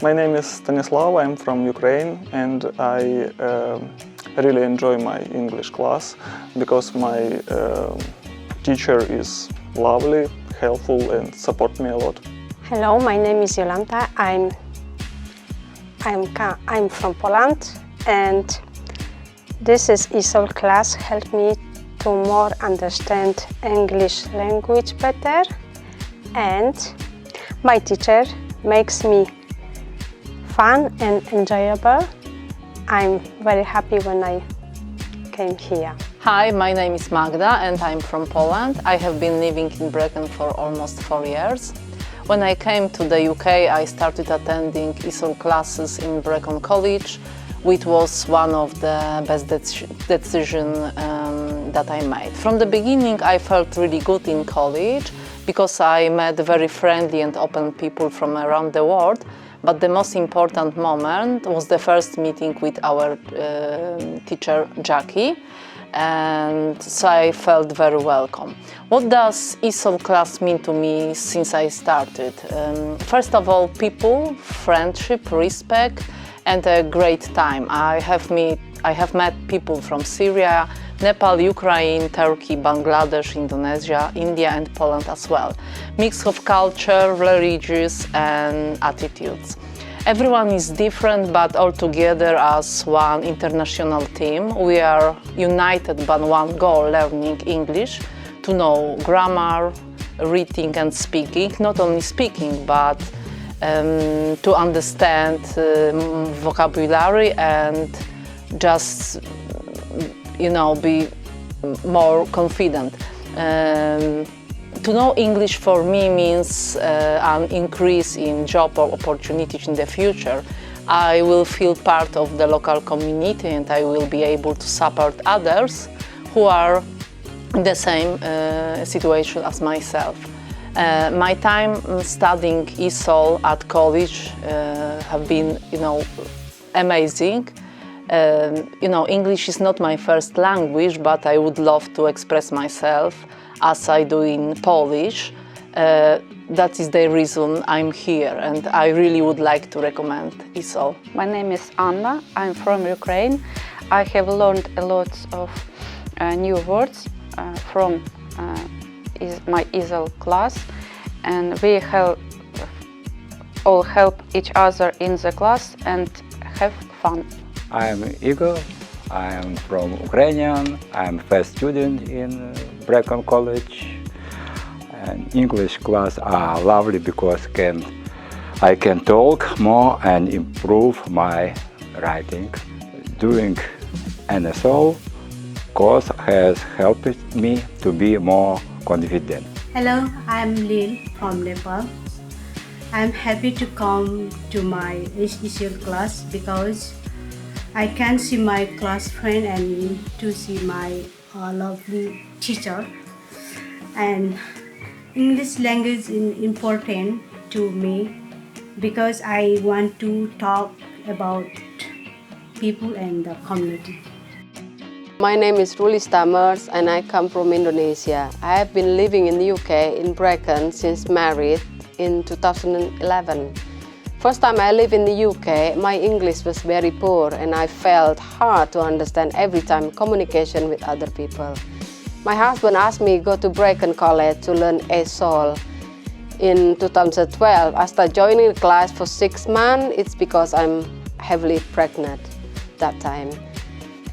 My name is Stanislav, I'm from Ukraine, and I really enjoy my English class because my teacher is lovely, helpful and support me a lot. Hello, my name is Jolanta. I'm from Poland, and this is ESOL class helped me to more understand English language better, and my teacher makes me fun and enjoyable. I'm very happy when I came here. Hi, my name is Magda and I'm from Poland. I have been living in Brecon for almost 4 years. When I came to the UK, I started attending ESOL classes in Brecon College, which was one of the best decisions that I made. From the beginning, I felt really good in college because I met very friendly and open people from around the world. But the most important moment was the first meeting with our teacher, Jackie, and so I felt very welcome. What does ESOL class mean to me since I started? First of all, people, friendship, respect, and a great time. I have met people from Syria, Nepal, Ukraine, Turkey, Bangladesh, Indonesia, India and Poland as well. Mix of culture, religions and attitudes. Everyone is different, but all together as one international team. We are united by one goal, learning English, to know grammar, reading and speaking. Not only speaking, but to understand vocabulary and just be more confident. To know English for me means an increase in job opportunities in the future. I will feel part of the local community and I will be able to support others who are in the same situation as myself. My time studying ESOL at college have been, amazing. English is not my first language, but I would love to express myself as I do in Polish. That is the reason I'm here, and I really would like to recommend ESOL. My name is Anna. I'm from Ukraine. I have learned a lot of new words from my ESOL class, and we all help each other in the class and have fun. I'm Igor. I am from Ukrainian. I'm first student in Brecon College. And English class are lovely because I can talk more and improve my writing. Doing ESOL course has helped me to be more confident. Hello, I'm Lil from Nepal. I'm happy to come to my ESOL class because I can see my class friend and to see my lovely teacher. And English language is important to me because I want to talk about people and the community. My name is Ruli Stammers and I come from Indonesia. I have been living in the UK in Brecon since married in 2011. First time I lived in the UK, my English was very poor and I felt hard to understand every time communication with other people. My husband asked me to go to Brecon College to learn ESOL. In 2012, I started joining the class for 6 months. It's because I'm heavily pregnant that time.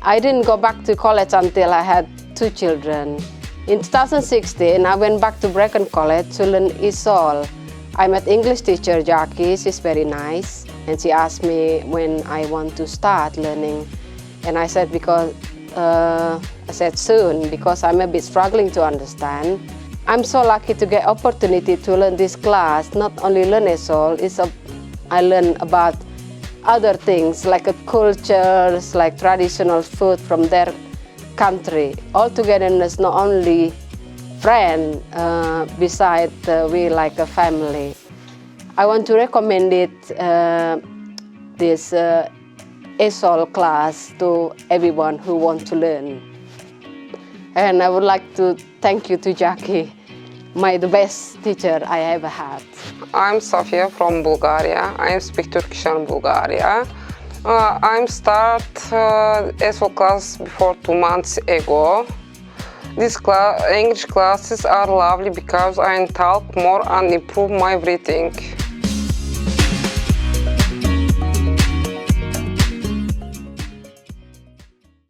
I didn't go back to college until I had 2 children. In 2016, I went back to Brecon College to learn ESOL. I met English teacher Jackie. She's very nice, and she asked me when I want to start learning, and I said soon because I'm a bit struggling to understand. I'm so lucky to get opportunity to learn this class. Not only learn ESOL, I learn about other things like cultures, like traditional food from their country. Altogether, not only friend, besides we like a family. I want to recommend this ESOL class to everyone who wants to learn. And I would like to thank you to Jackie, the best teacher I ever had. I'm Sofia from Bulgaria. I speak Turkish in Bulgaria. I start ESOL class before 2 months ago. These English classes are lovely because I talk more and improve my reading.